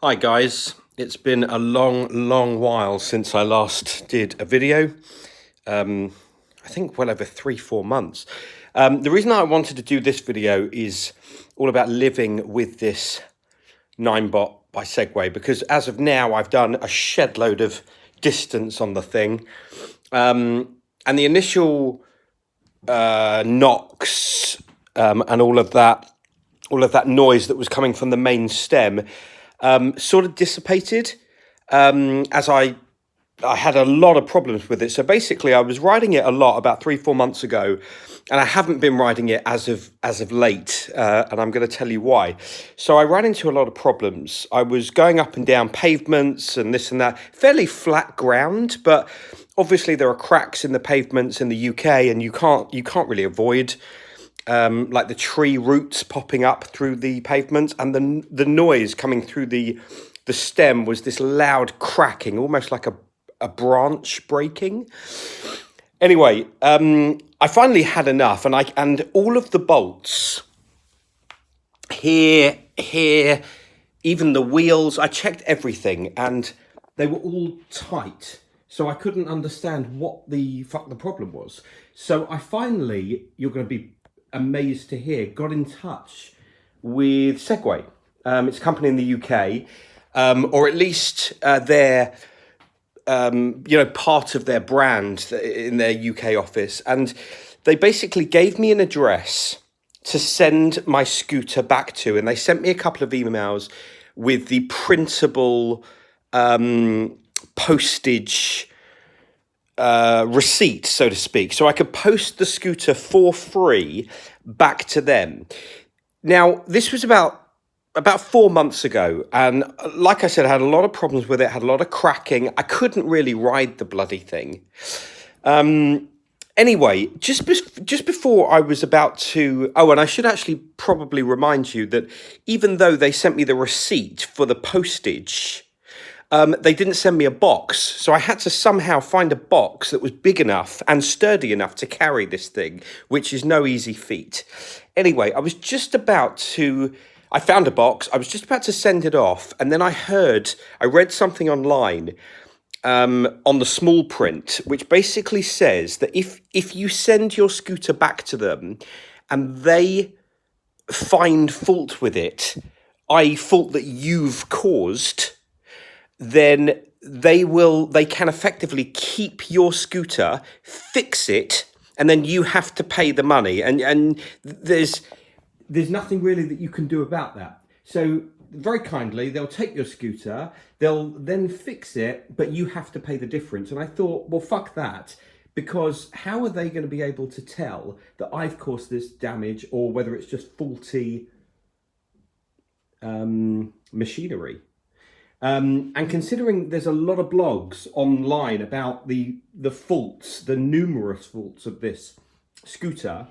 Hi guys, it's been a long while since I last did a video. I think well over 3-4 months. The reason I wanted to do this video is all about living with this 9bot by Segway, because as of now I've done a shed load of distance on the thing, and the initial knocks and all of that noise that was coming from the main stem sort of dissipated as I had a lot of problems with it. So basically, I was riding it a lot about 3-4 months ago, and I haven't been riding it as of late, and I'm going to tell you why. So I ran into a lot of problems. I was going up and down pavements and this and that, fairly flat ground, but obviously there are cracks in the pavements in the UK, and you can't really avoid like the tree roots popping up through the pavement, and the noise coming through the stem was this loud cracking, almost like a branch breaking. Anyway, I finally had enough, and all of the bolts here, even the wheels, I checked everything, and they were all tight. So I couldn't understand what the fuck the problem was. So I finally, you're going to be amazed to hear, got in touch with Segway. It's a company in the UK, or at least their part of their brand in their UK office, and they basically gave me an address to send my scooter back to, and they sent me a couple of emails with the printable postage receipt, so to speak, so I could post the scooter for free back to them. Now, this was about 4 months ago, and like I said, I had a lot of problems with it, had a lot of cracking. I couldn't really ride the bloody thing. Anyway, just before I was about to... Oh, and I should actually probably remind you that even though they sent me the receipt for the postage, they didn't send me a box. So I had to somehow find a box that was big enough and sturdy enough to carry this thing, which is no easy feat. Anyway, I found a box, I was just about to send it off, and then I read something online on the small print, which basically says that if you send your scooter back to them and they find fault with it, i.e. fault that you've caused, then they can effectively keep your scooter, fix it, and then you have to pay the money. And there's nothing really that you can do about that. So very kindly, they'll take your scooter, they'll then fix it, but you have to pay the difference. And I thought, well, fuck that, because how are they going to be able to tell that I've caused this damage, or whether it's just faulty machinery? And considering there's a lot of blogs online about the faults, the numerous faults of this scooter,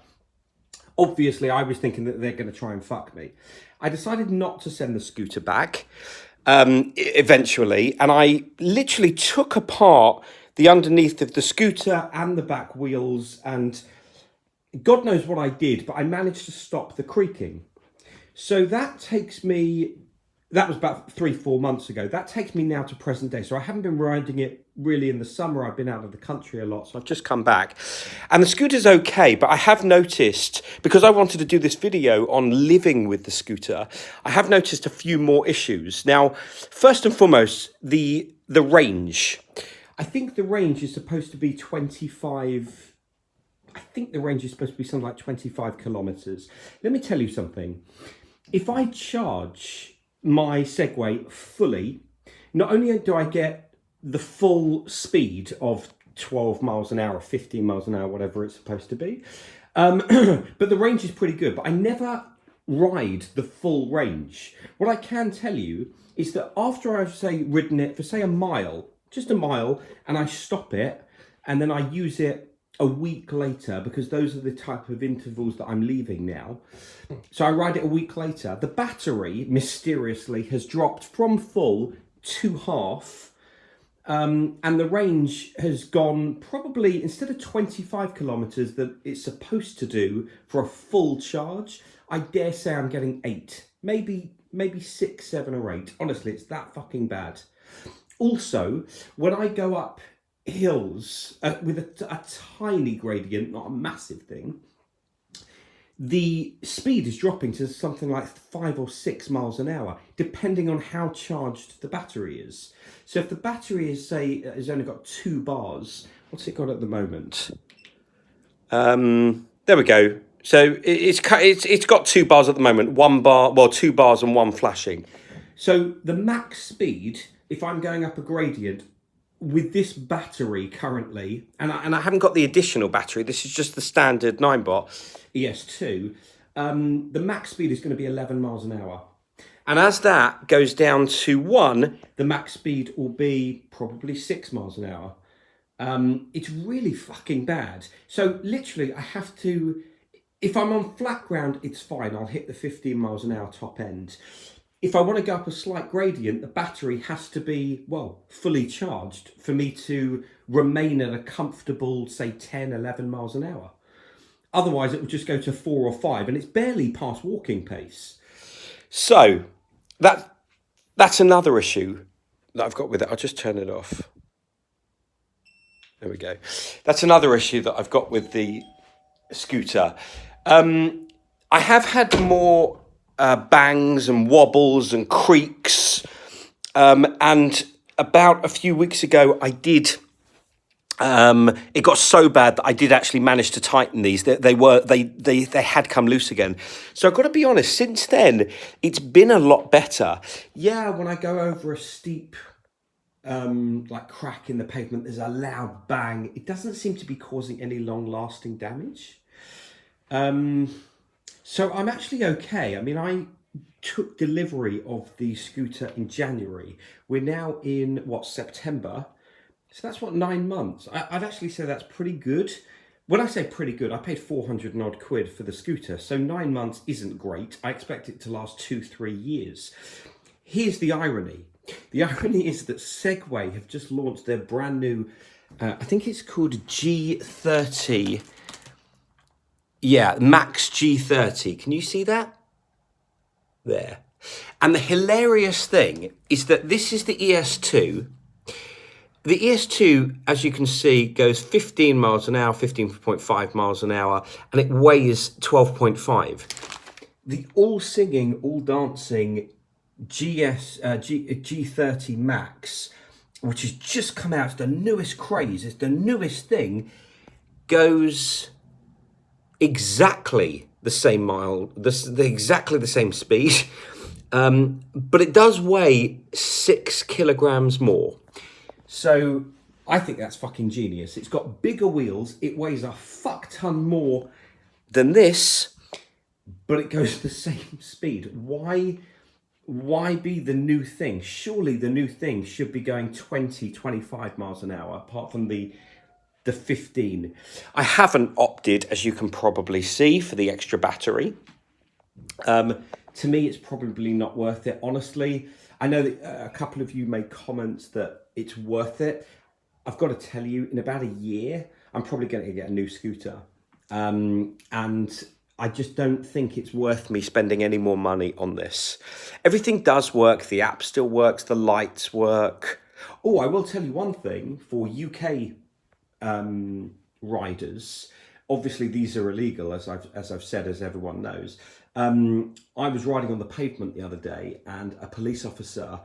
obviously I was thinking that they're going to try and fuck me. I decided not to send the scooter back eventually, and I literally took apart the underneath of the scooter and the back wheels, and God knows what I did, but I managed to stop the creaking. So that was about 3-4 months ago. That takes me now to present day. So I haven't been riding it really in the summer. I've been out of the country a lot, so I've just come back. And the scooter's okay, but I have noticed, because I wanted to do this video on living with the scooter, I have noticed a few more issues. Now, first and foremost, the range. I think the range is supposed to be 25... I think the range is supposed to be something like 25 kilometers. Let me tell you something. If I charge my Segway fully, not only do I get the full speed of 12 miles an hour, 15 miles an hour, whatever it's supposed to be, but the range is pretty good, but I never ride the full range. What I can tell you is that after I've, say, ridden it for, say, a mile, just a mile, and I stop it, and then I use it a week later, because those are the type of intervals that I'm leaving now. So I ride it a week later. The battery, mysteriously, has dropped from full to half. And the range has gone probably, instead of 25 kilometers that it's supposed to do for a full charge, I dare say I'm getting 8, maybe maybe 6, 7 or 8. Honestly, it's that fucking bad. Also, when I go up hills with a tiny gradient, not a massive thing, the speed is dropping to something like 5 or 6 miles an hour, depending on how charged the battery is. So if the battery is, say, has only got 2 bars, what's it got at the moment? There we go. So it's got 2 bars at the moment. 1 bar, well, 2 bars and 1 flashing. So the max speed, if I'm going up a gradient with this battery currently, and I haven't got the additional battery, this is just the standard 9-bot ES2, the max speed is going to be 11 miles an hour. And as that goes down to 1, the max speed will be probably 6 miles an hour. It's really fucking bad. So literally I have to, if I'm on flat ground, it's fine. I'll hit the 15 miles an hour top end. If I want to go up a slight gradient, the battery has to be, well, fully charged for me to remain at a comfortable, say, 10, 11 miles an hour. Otherwise, it would just go to 4 or 5, and it's barely past walking pace. So that's another issue that I've got with it. I'll just turn it off. There we go. That's another issue that I've got with the scooter. I have had more bangs and wobbles and creaks, and about a few weeks ago I did it got so bad that I did actually manage to tighten these. They had come loose again. So I've got to be honest, since then it's been a lot better. Yeah, when I go over a steep like crack in the pavement, there's a loud bang. It doesn't seem to be causing any long-lasting damage. So I'm actually okay. I mean, I took delivery of the scooter in January. We're now in, September? So that's 9 months. I'd actually say that's pretty good. When I say pretty good, I paid 400 and odd quid for the scooter. So 9 months isn't great. I expect it to last 2-3 years. Here's the irony. The irony is that Segway have just launched their brand new, I think it's called G30. Yeah, Max G30. Can you see that? There. And the hilarious thing is that this is the ES2. The ES2, as you can see, goes 15 miles an hour, 15.5 miles an hour, and it weighs 12.5. The all-singing, all-dancing G30 Max, which has just come out, it's the newest craze, it's the newest thing, goes exactly the same exactly the same speed, but it does weigh 6 kilograms more. So I think that's fucking genius. It's got bigger wheels, it weighs a fuck ton more than this, but it goes the same speed. Why be the new thing? Surely the new thing should be going 20, 25 miles an hour, apart from the 15. I haven't opted, as you can probably see, for the extra battery. To me, it's probably not worth it. Honestly, I know that a couple of you made comments that it's worth it. I've got to tell you, in about a year, I'm probably going to get a new scooter. And I just don't think it's worth me spending any more money on this. Everything does work. The app still works. The lights work. Oh, I will tell you one thing. For UK riders, obviously these are illegal, as I've said, as everyone knows. I was riding on the pavement the other day, and a police officer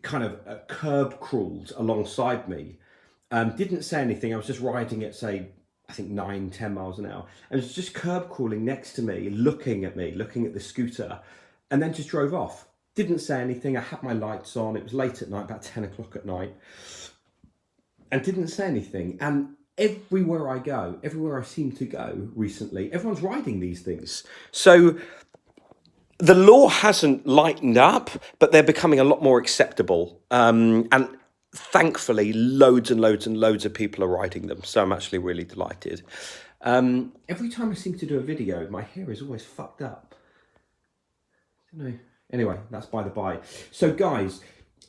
kind of curb crawled alongside me. Didn't say anything. I was just riding at, say, I think 9, 10 miles an hour, and was just curb crawling next to me, looking at the scooter, and then just drove off. Didn't say anything. I had my lights on. It was late at night, about 10 o'clock at night, and didn't say anything. And everywhere I go, everywhere I seem to go recently, everyone's riding these things. So the law hasn't lightened up, but they're becoming a lot more acceptable. And thankfully, loads and loads and loads of people are riding them. So I'm actually really delighted. Every time I seem to do a video, my hair is always fucked up. I don't know. Anyway, that's by the by. So guys,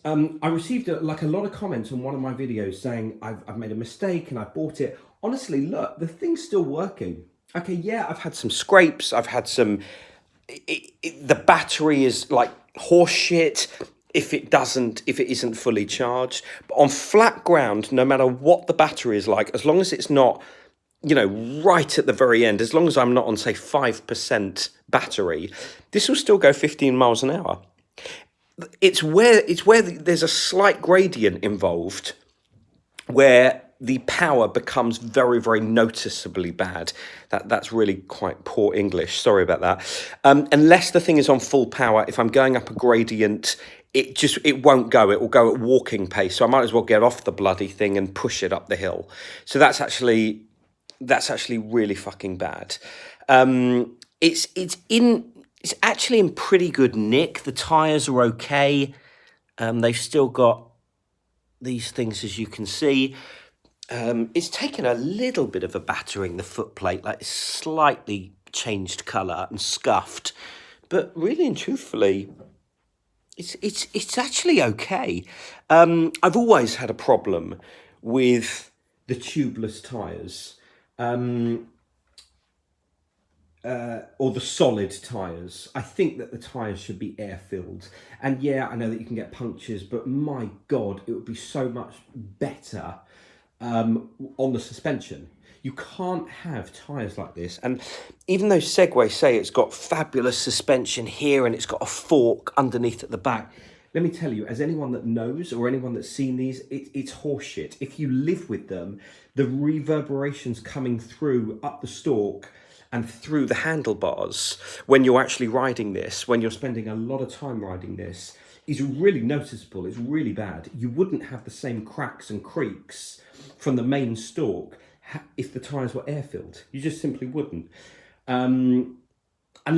I received a lot of comments on one of my videos saying I've made a mistake and I bought it. Honestly, look, the thing's still working. Okay, yeah, I've had some scrapes. I've had some the battery is like horseshit if it isn't fully charged. But on flat ground, no matter what the battery is like, as long as it's not, right at the very end, as long as I'm not on, say, 5% battery, this will still go 15 miles an hour. It's where there's a slight gradient involved, where the power becomes very, very noticeably bad. That's really quite poor English. Sorry about that. Unless the thing is on full power, if I'm going up a gradient, it won't go. It will go at walking pace. So I might as well get off the bloody thing and push it up the hill. So that's actually really fucking bad. It's actually in pretty good nick. The tires are okay. They've still got these things, as you can see. It's taken a little bit of a battering, the footplate, like it's slightly changed colour and scuffed, but really and truthfully, it's actually okay. I've always had a problem with the tubeless tyres, or the solid tyres. I think that the tyres should be air-filled. And yeah, I know that you can get punctures, but my God, it would be so much better on the suspension. You can't have tyres like this. And even though Segway say it's got fabulous suspension here and it's got a fork underneath at the back, let me tell you, as anyone that knows or anyone that's seen these, it's horseshit. If you live with them, the reverberations coming through up the stalk and through the handlebars when you're actually riding this, when you're spending a lot of time riding this, is really noticeable. It's really bad. You wouldn't have the same cracks and creaks from the main stalk if the tyres were air-filled. You just simply wouldn't. And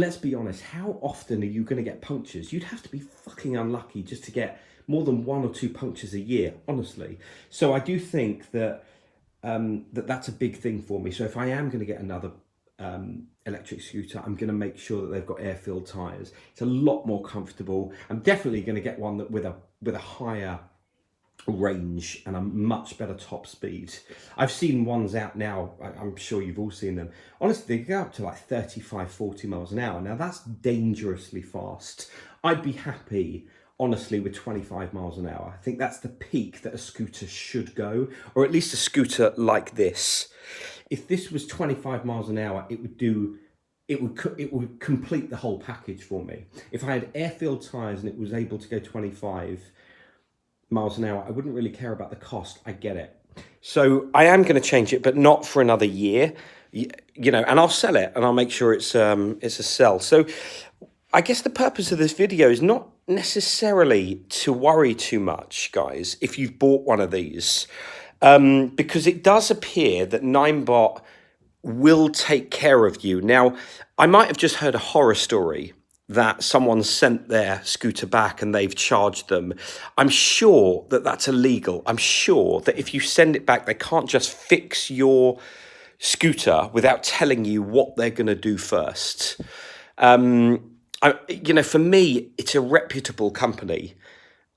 let's be honest, how often are you going to get punctures? You'd have to be fucking unlucky just to get more than 1 or 2 punctures a year, honestly. So I do think that that's a big thing for me. So if I am going to get another electric scooter, I'm going to make sure that they've got air-filled tyres. It's a lot more comfortable. I'm definitely going to get one that with a higher range and a much better top speed. I've seen ones out now, I'm sure you've all seen them. Honestly, they go up to like 35, 40 miles an hour. Now that's dangerously fast. I'd be happy, honestly, with 25 miles an hour. I think that's the peak that a scooter should go, or at least a scooter like this. If this was 25 miles an hour, it would complete the whole package for me. If I had air-filled tyres and it was able to go 25 miles an hour, I wouldn't really care about the cost. I get it. So I am going to change it, but not for another year, and I'll sell it and I'll make sure it's a sell. So I guess the purpose of this video is not necessarily to worry too much, guys, if you've bought one of these, because it does appear that Ninebot will take care of you. Now, I might have just heard a horror story that someone sent their scooter back and they've charged them. I'm sure that that's illegal. I'm sure that if you send it back, they can't just fix your scooter without telling you what they're going to do first. For me, it's a reputable company.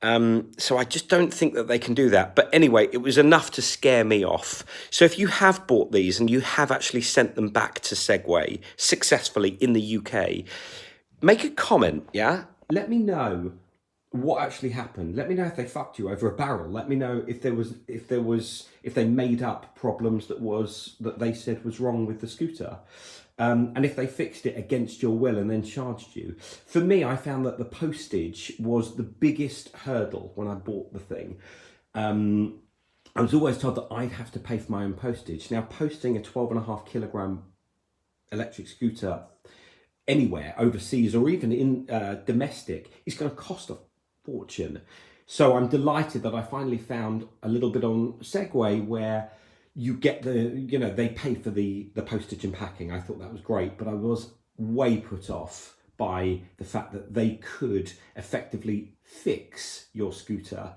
So I just don't think that they can do that. But anyway, it was enough to scare me off. So if you have bought these and you have actually sent them back to Segway successfully in the UK, make a comment, yeah? Let me know what actually happened. Let me know if they fucked you over a barrel. Let me know if they made up problems that they said was wrong with the scooter. And if they fixed it against your will and then charged you. For me, I found that the postage was the biggest hurdle when I bought the thing. I was always told that I'd have to pay for my own postage. Now, posting a 12.5 kilogram electric scooter anywhere, overseas or even in domestic, is going to cost a fortune. So I'm delighted that I finally found a little bit on Segway where you get they pay for the postage and packing. I thought that was great, but I was way put off by the fact that they could effectively fix your scooter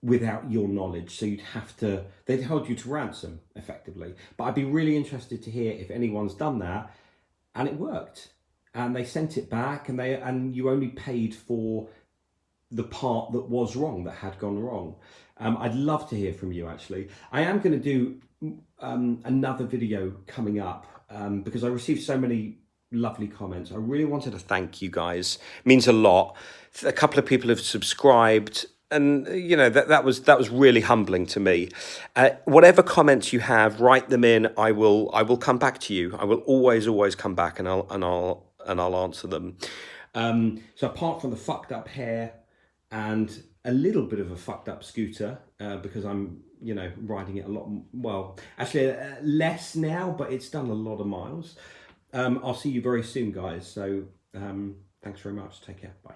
without your knowledge. So they'd hold you to ransom effectively. But I'd be really interested to hear if anyone's done that and it worked and they sent it back and you only paid for the part that was wrong, that had gone wrong. I'd love to hear from you, actually. I am going to do another video coming up because I received so many lovely comments. I really wanted to thank you guys. It means a lot. A couple of people have subscribed, and you know that was really humbling to me. Whatever comments you have, write them in. I will come back to you. I will always come back, and I'll answer them. So apart from the fucked up hair and a little bit of a fucked up scooter, because I'm riding it a lot, well actually less now, but it's done a lot of miles. I'll see you very soon, guys. So thanks very much. Take care. Bye.